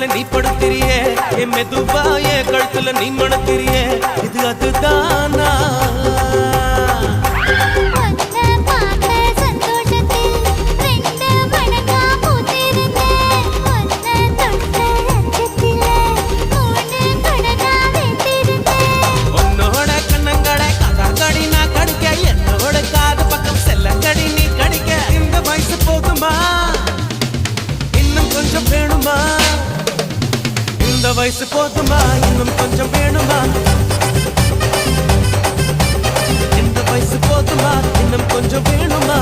நீ படுத்திரியே என் மெதுவா என் கழுத்துல நீ மணத்திரியே இது அதுதானா இந்த வயசு போதுமா இன்னும் கொஞ்சம் வேணுமா இந்த வயசு போதுமா இன்னும் கொஞ்சம் வேணுமா